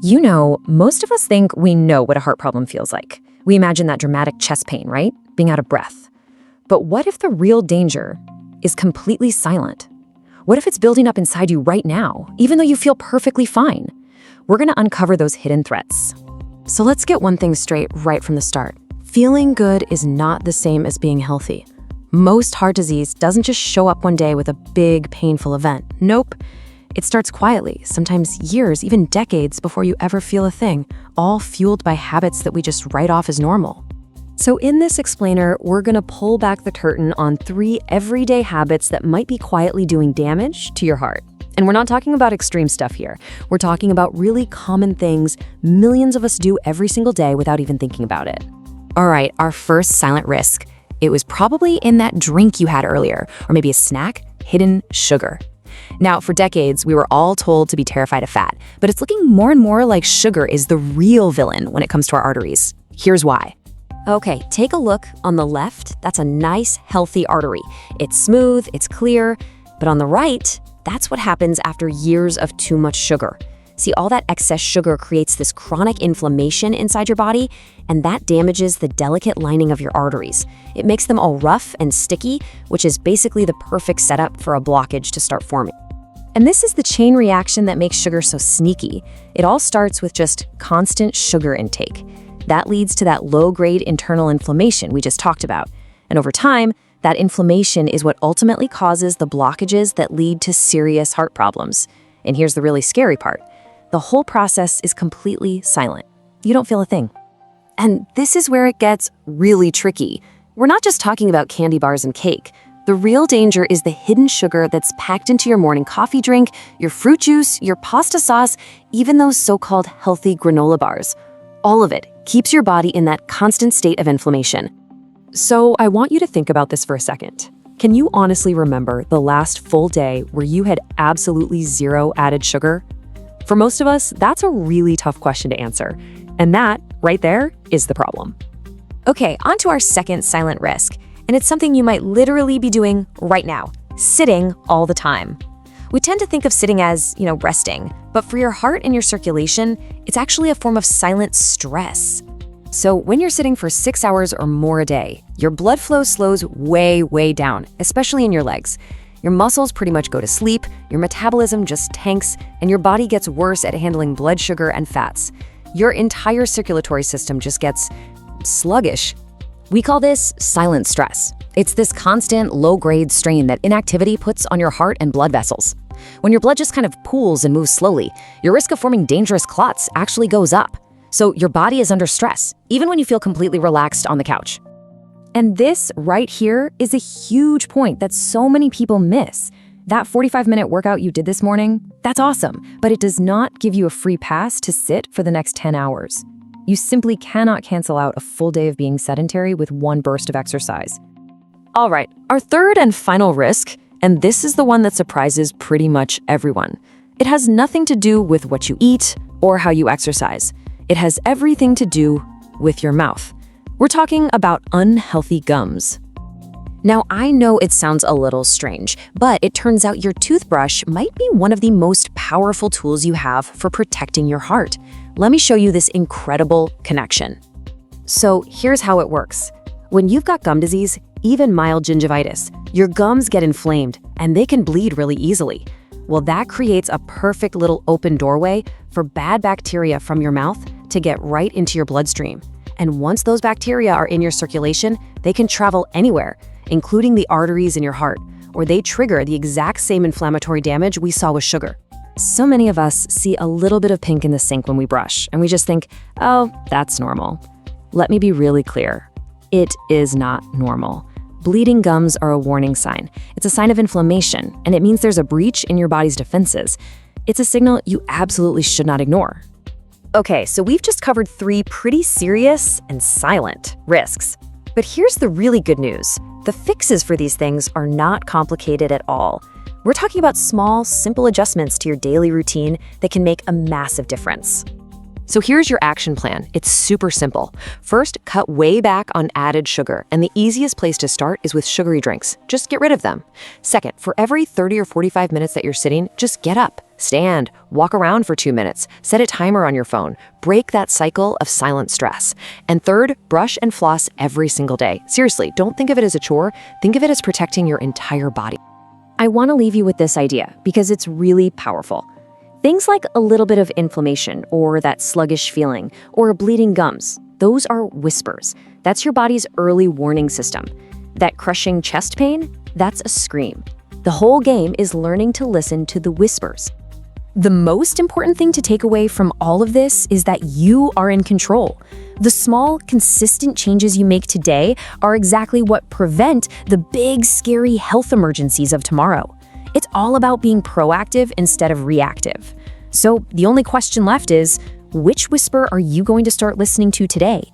Most of us think we know what a heart problem feels like. We imagine that dramatic chest pain, right? Being out of breath. But what if the real danger is completely silent? What if it's building up inside you right now, even though you feel perfectly fine? We're going to uncover those hidden threats. So let's get one thing straight right from the start. Feeling good is not the same as being healthy. Most heart disease doesn't just show up one day with a big, painful event. Nope. It starts quietly, sometimes years, even decades before you ever feel a thing, all fueled by habits that we just write off as normal. So in this explainer, we're going to pull back the curtain on 3 everyday habits that might be quietly doing damage to your heart. And we're not talking about extreme stuff here. We're talking about really common things millions of us do every single day without even thinking about it. All right, our first silent risk. It was probably in that drink you had earlier, or maybe a snack, hidden sugar. Now, for decades, we were all told to be terrified of fat, but it's looking more and more like sugar is the real villain when it comes to our arteries. Here's why. Okay, take a look on the left. That's a nice, healthy artery. It's smooth, it's clear, but on the right, that's what happens after years of too much sugar. See, all that excess sugar creates this chronic inflammation inside your body, and that damages the delicate lining of your arteries. It makes them all rough and sticky, which is basically the perfect setup for a blockage to start forming. And this is the chain reaction that makes sugar so sneaky. It all starts with just constant sugar intake. That leads to that low-grade internal inflammation we just talked about. And over time, that inflammation is what ultimately causes the blockages that lead to serious heart problems. And here's the really scary part. The whole process is completely silent. You don't feel a thing. And this is where it gets really tricky. We're not just talking about candy bars and cake. The real danger is the hidden sugar that's packed into your morning coffee drink, your fruit juice, your pasta sauce, even those so-called healthy granola bars. All of it keeps your body in that constant state of inflammation. So I want you to think about this for a second. Can you honestly remember the last full day where you had absolutely zero added sugar? For most of us, that's a really tough question to answer. And that, right there, is the problem. Okay, on to our second silent risk. And it's something you might literally be doing right now, sitting all the time. We tend to think of sitting as, resting. But for your heart and your circulation, it's actually a form of silent stress. So when you're sitting for 6 hours or more a day, your blood flow slows way, way down, especially in your legs. Your muscles pretty much go to sleep, your metabolism just tanks, and your body gets worse at handling blood sugar and fats. Your entire circulatory system just gets sluggish. We call this silent stress. It's this constant, low-grade strain that inactivity puts on your heart and blood vessels. When your blood just kind of pools and moves slowly, your risk of forming dangerous clots actually goes up. So your body is under stress, even when you feel completely relaxed on the couch. And this right here is a huge point that so many people miss. That 45-minute workout you did this morning, that's awesome, but it does not give you a free pass to sit for the next 10 hours. You simply cannot cancel out a full day of being sedentary with one burst of exercise. All right, our third and final risk, and this is the one that surprises pretty much everyone. It has nothing to do with what you eat or how you exercise. It has everything to do with your mouth. We're talking about unhealthy gums. Now, I know it sounds a little strange, but it turns out your toothbrush might be one of the most powerful tools you have for protecting your heart. Let me show you this incredible connection. So here's how it works. When you've got gum disease, even mild gingivitis, your gums get inflamed and they can bleed really easily. Well, that creates a perfect little open doorway for bad bacteria from your mouth to get right into your bloodstream. And once those bacteria are in your circulation, they can travel anywhere, including the arteries in your heart, or they trigger the exact same inflammatory damage we saw with sugar. So many of us see a little bit of pink in the sink when we brush, and we just think, oh, that's normal. Let me be really clear. It is not normal. Bleeding gums are a warning sign. It's a sign of inflammation, and it means there's a breach in your body's defenses. It's a signal you absolutely should not ignore. Okay, so we've just covered 3 pretty serious and silent risks. But here's the really good news. The fixes for these things are not complicated at all. We're talking about small, simple adjustments to your daily routine that can make a massive difference. So here's your action plan. It's super simple. First, cut way back on added sugar, and the easiest place to start is with sugary drinks. Just get rid of them. Second, for every 30 or 45 minutes that you're sitting, just get up, stand, walk around for 2 minutes, set a timer on your phone. Break that cycle of silent stress. And third, brush and floss every single day. Seriously, don't think of it as a chore. Think of it as protecting your entire body. I want to leave you with this idea because it's really powerful. Things like a little bit of inflammation or that sluggish feeling or bleeding gums, those are whispers. That's your body's early warning system. That crushing chest pain, that's a scream. The whole game is learning to listen to the whispers. The most important thing to take away from all of this is that you are in control. The small, consistent changes you make today are exactly what prevent the big, scary health emergencies of tomorrow. It's all about being proactive instead of reactive. So the only question left is, which whisper are you going to start listening to today?